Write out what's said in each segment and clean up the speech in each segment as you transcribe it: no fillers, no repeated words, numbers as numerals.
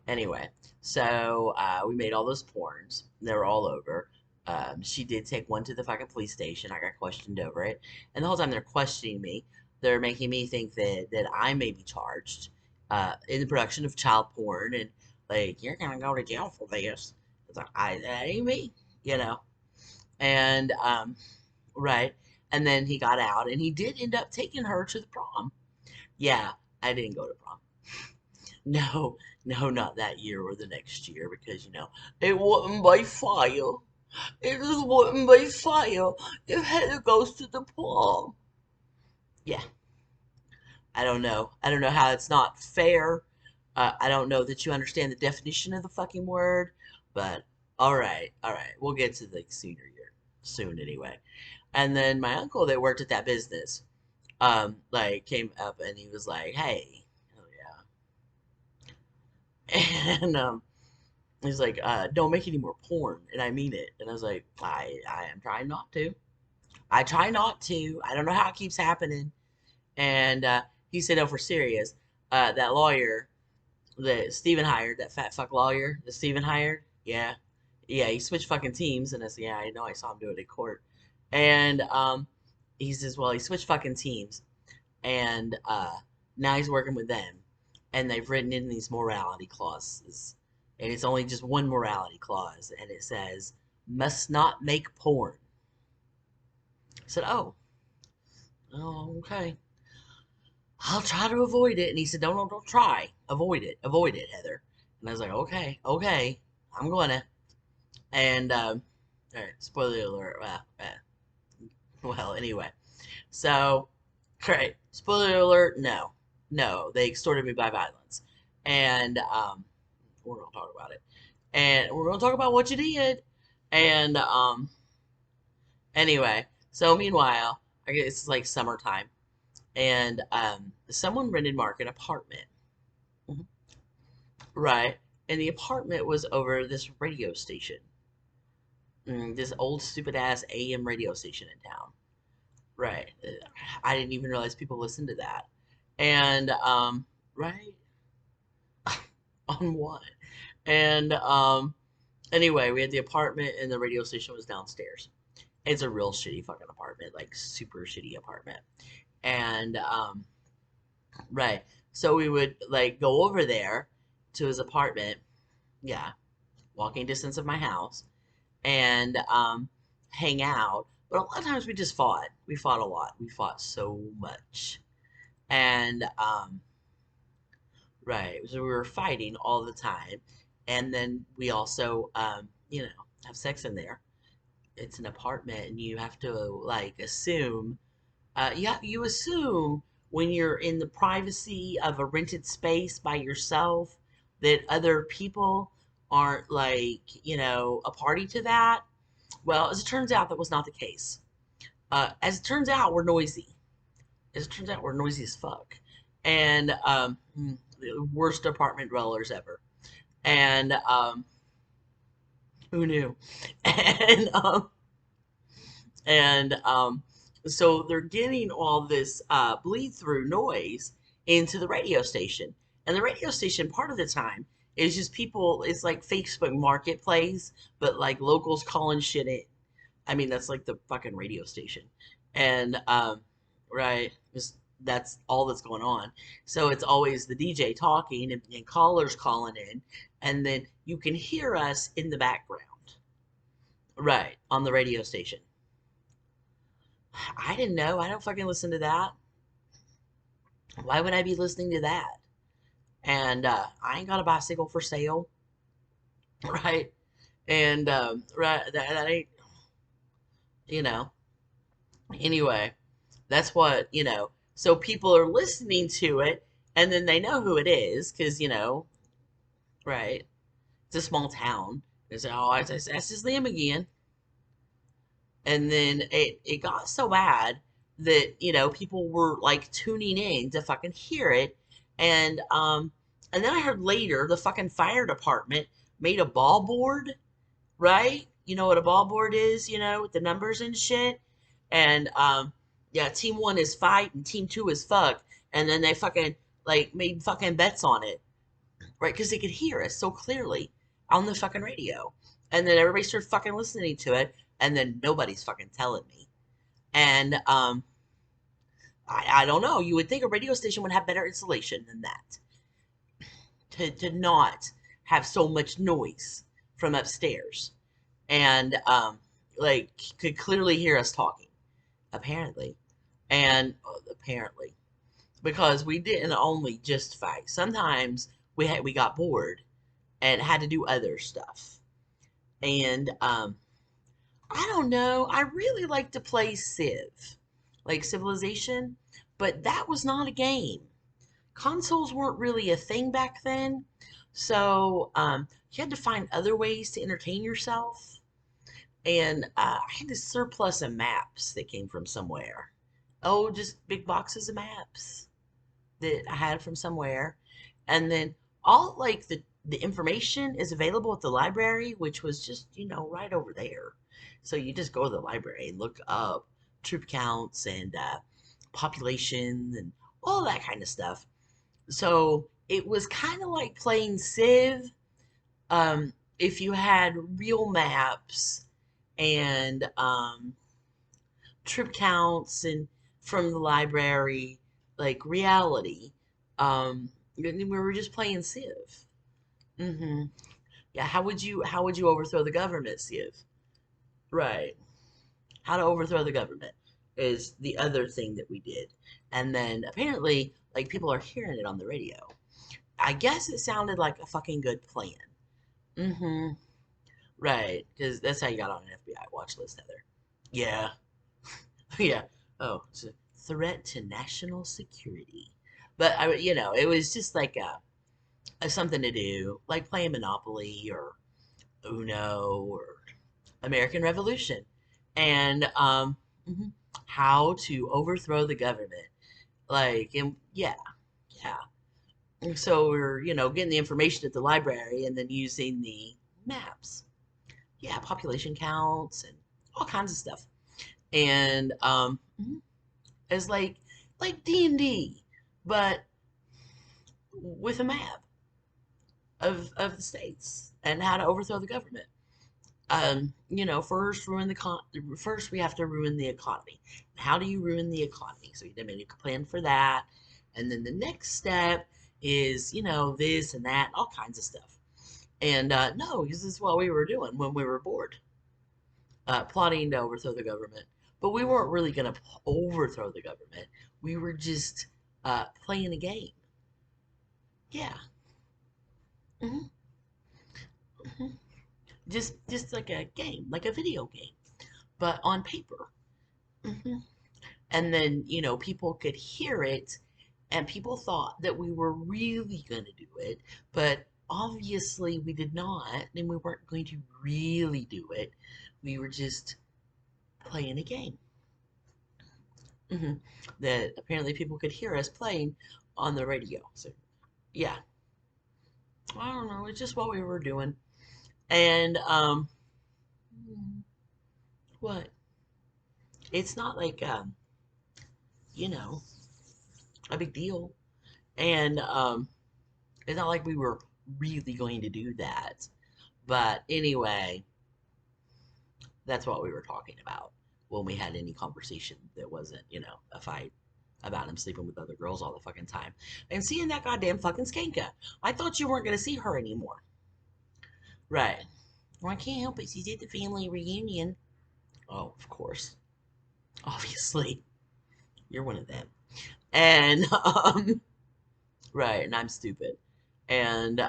Anyway, so we made all those porns. They were all over. She did take one to the fucking police station. I got questioned over it, and the whole time they're questioning me, they're making me think that I may be charged in the production of child porn, and like you're gonna go to jail for this. It's like that ain't me, you know. And right, and then he got out, and he did end up taking her to the prom. Yeah, I didn't go to prom. No, no, not that year or the next year because, it wasn't by fire. It just wasn't by fire if Heather goes to the prom. Yeah, I don't know. I don't know how it's not fair. I don't know that you understand the definition of the fucking word, but all right. We'll get to the senior year soon anyway. And then my uncle that worked at that business, like came up and he was like, "Hey, oh yeah," and he's like, don't make any more porn. And I mean it. And I was like, I am trying not to. I try not to. I don't know how it keeps happening. And he said, oh, for serious, that lawyer that Steven hired, that fat fuck lawyer that Steven hired, yeah. Yeah, he switched fucking teams. And I said, yeah, I know. I saw him do it in court. And he says, well, he switched fucking teams. And now he's working with them, and they've written in these morality clauses, and it's only just one morality clause, and it says must not make porn. I said, oh, okay, I'll try to avoid it. And he said, don't try, avoid it, Heather. And I was like, okay, I'm gonna. And all right, spoiler alert. Well, anyway, so great. Spoiler alert, no. No, they extorted me by violence. And we're going to talk about it. And we're going to talk about what you did. And anyway, so meanwhile, I guess it's like summertime. And someone rented Mark an apartment. Mhm. Right. And the apartment was over this radio station. This old stupid ass AM radio station in town. Right. I didn't even realize people listened to that. And right. On what? And anyway, we had the apartment and the radio station was downstairs. It's a real shitty fucking apartment, like super shitty apartment. And right. So we would like go over there to his apartment. Yeah, walking distance of my house and hang out. But a lot of times we just fought. We fought a lot. We fought so much. And right. So we were fighting all the time. And then we also, have sex in there. It's an apartment and you have to like assume, you assume when you're in the privacy of a rented space by yourself that other people aren't like, a party to that. Well, as it turns out, that was not the case. As it turns out, we're noisy. As it turns out, we're noisy as fuck. And the worst apartment dwellers ever. And who knew? And and so they're getting all this bleed through noise into the radio station. And the radio station, part of the time, is just people, it's like Facebook Marketplace, but like locals calling shit in. I mean, that's like the fucking radio station. And, right, just that's all that's going on. So it's always the DJ talking and callers calling in, and then you can hear us in the background, right, on the radio station. I didn't know. I don't fucking listen to that. Why would I be listening to that? And I ain't got a bicycle for sale, right? And right, that ain't, you know. Anyway, that's what, so people are listening to it and then they know who it is because, right? It's a small town. They say, oh, that's just them again. And then it got so bad that, people were like tuning in to fucking hear it. And then I heard later the fucking fire department made a ball board, right? You know what a ball board is, with the numbers and shit. And yeah, team one is fight and team two is fuck. And then they fucking like made fucking bets on it, right? Because they could hear us so clearly on the fucking radio. And then everybody started fucking listening to it, and then nobody's fucking telling me. And I don't know. You would think a radio station would have better insulation than that, to not have so much noise from upstairs, and like could clearly hear us talking, apparently, and apparently because we didn't only just fight. Sometimes we got bored and had to do other stuff. And I don't know. I really like to play Civ, like Civilization, but that was not a game. Consoles weren't really a thing back then, so you had to find other ways to entertain yourself. And I had a surplus of maps that came from somewhere. Oh, just big boxes of maps that I had from somewhere. And then all like the information is available at the library, which was just, right over there. So you just go to the library and look up troop counts and population and all that kind of stuff. So it was kind of like playing Civ, if you had real maps and trip counts and from the library, like reality. We were just playing Civ. hmm Yeah, how would you overthrow the government, Civ? Right. How to overthrow the government is the other thing that we did. And then apparently, like people are hearing it on the radio. I guess it sounded like a fucking good plan. hmm Right, because that's how you got on an FBI watch list, Heather. Yeah. Yeah. Oh, it's a threat to national security. But it was just like a something to do, like playing Monopoly or Uno or American Revolution, and mhm, how to overthrow the government. Like, and yeah, yeah. And so we're getting the information at the library and then using the maps. Yeah, population counts and all kinds of stuff. And as like D&D, but with a map of the states and how to overthrow the government. First we have to ruin the economy. How do you ruin the economy? So you make a plan for that, and then the next step is this and that, all kinds of stuff. And no, this is what we were doing when we were bored, plotting to overthrow the government. But we weren't really going to overthrow the government. We were just playing a game. Yeah. hmm hmm just like a game, like a video game, but on paper. hmm And then, people could hear it, and people thought that we were really going to do it, but obviously we did not, and we weren't going to really do it. We were just playing a game. hmm That apparently people could hear us playing on the radio. So, yeah, I don't know. It's just what we were doing. And, what? It's not like, you know, a big deal. And, it's not like we were really going to do that. But anyway, that's what we were talking about when we had any conversation that wasn't, a fight about him sleeping with other girls all the fucking time. And seeing that goddamn fucking skanka. I thought you weren't going to see her anymore. Right. Well, I can't help it. She's at the family reunion. Oh, of course. Obviously. You're one of them. And, right. And I'm stupid. And,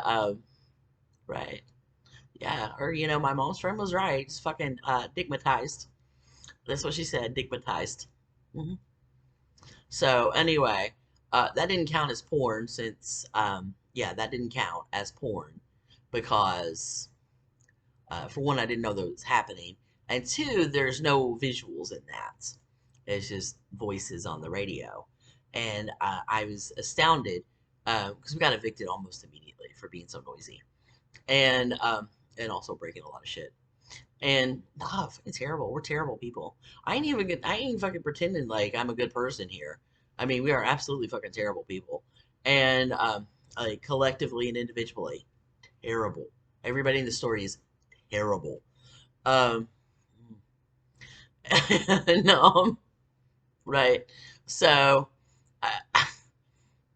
right. Yeah. Or, my mom's friend was right. It's fucking digmatized. That's what she said, digmatized. hmm So anyway, that didn't count as porn since, yeah, that didn't count as porn because, for one, I didn't know that was happening, and two, there's no visuals in that. It's just voices on the radio, and I was astounded because we got evicted almost immediately for being so noisy, and also breaking a lot of shit. And fucking terrible. We're terrible people. I ain't even fucking pretending like I'm a good person here. I mean, we are absolutely fucking terrible people. And like collectively and individually, terrible. Everybody in the story is terrible. Um, no, right. So, uh,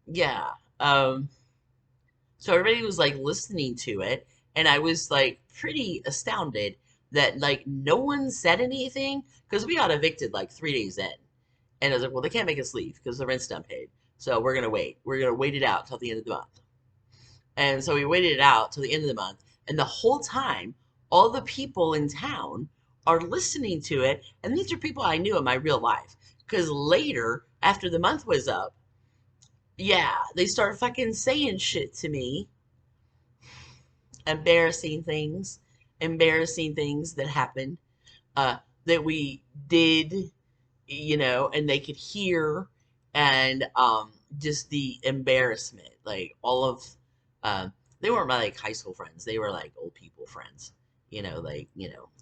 yeah. Um, so everybody was like listening to it, and I was like pretty astounded that like no one said anything because we got evicted like 3 days in. And I was like, well, they can't make us leave because the rent's not paid. So we're gonna wait. We're gonna wait it out till the end of the month. And so we waited it out till the end of the month. And the whole time, all the people in town are listening to it. And these are people I knew in my real life. Because later, after the month was up, yeah, they start fucking saying shit to me, embarrassing things, embarrassing things that happened, that we did, and they could hear, and just the embarrassment, like all of, uh, they weren't my like high school friends, they were like old people friends, like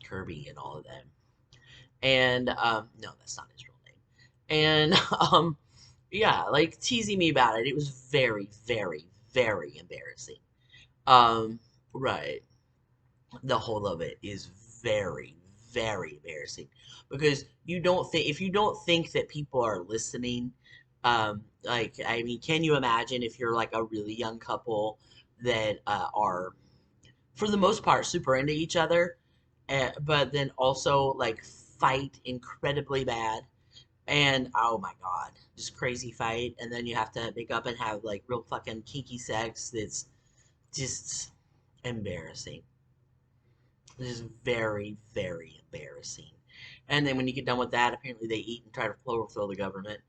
Kirby and all of them, and no, that's not his real name, and yeah, like teasing me about it. It was very, very, very embarrassing. Um, right. The whole of it is very, very embarrassing because you don't think if you don't think that people are listening, like I mean, can you imagine if you're like a really young couple that are for the most part super into each other, but then also like fight incredibly bad, and oh my god, just crazy fight, and then you have to make up and have like real fucking kinky sex that's just embarrassing. This is very, very embarrassing. And then when you get done with that, apparently they eat and try to overthrow the government.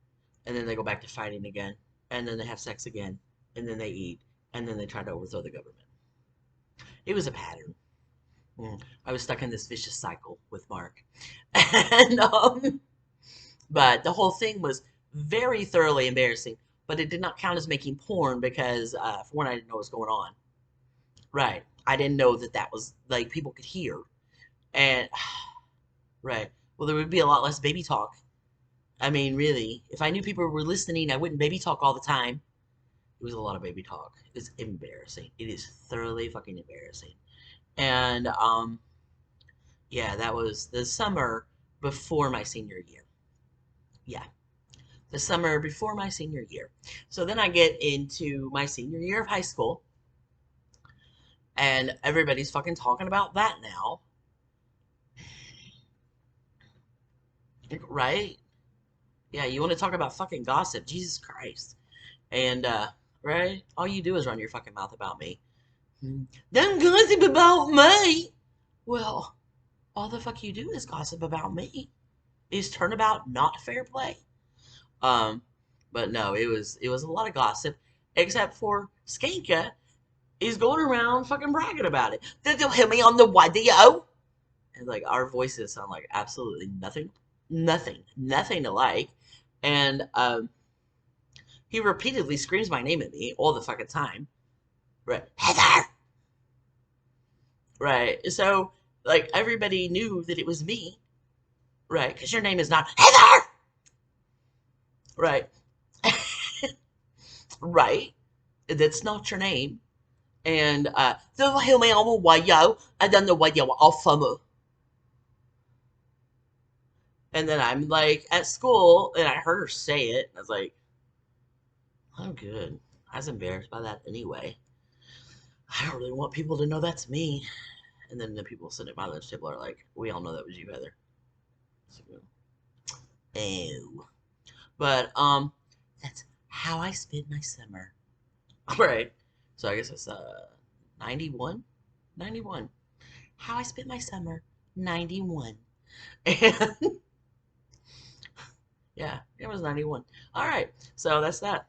And then they go back to fighting again. And then they have sex again. And then they eat. And then they try to overthrow the government. It was a pattern. I was stuck in this vicious cycle with Mark. And but the whole thing was very thoroughly embarrassing. But it did not count as making porn because, for one, I didn't know what was going on. Right. I didn't know that that was like people could hear. And right. Well, there would be a lot less baby talk. I mean, really, if I knew people were listening, I wouldn't baby talk all the time. It was a lot of baby talk. It's embarrassing. It is thoroughly fucking embarrassing. And yeah, that was the summer before my senior year. Yeah, the summer before my senior year. So then I get into my senior year of high school, and everybody's fucking talking about that now, right? Yeah, you want to talk about fucking gossip? Jesus Christ. And right, all you do is run your fucking mouth about me. Don't gossip about me. Well, all the fuck you do is gossip about me. Is turnabout not fair play? Um, but no, it was a lot of gossip, except for Skanka is going around fucking bragging about it. They'll hit me on the radio, and like our voices sound like absolutely nothing, nothing, nothing alike, and he repeatedly screams my name at me all the fucking time. Right, Heather. Right. So like everybody knew that it was me. Right. Because your name is not Heather. Right. Right. That's not your name. And the hell me on my yo. I done the way yo off summer. And then I'm like at school and I heard her say it. I was like, oh good. I was embarrassed by that anyway. I don't really want people to know that's me. And then the people sitting at my lunch table are like, we all know that was you, Heather. So, ew. But that's how I spent my summer. Right. So I guess it's 91? 91. How I spent my summer. 91. And yeah, it was 91. All right. So that's that.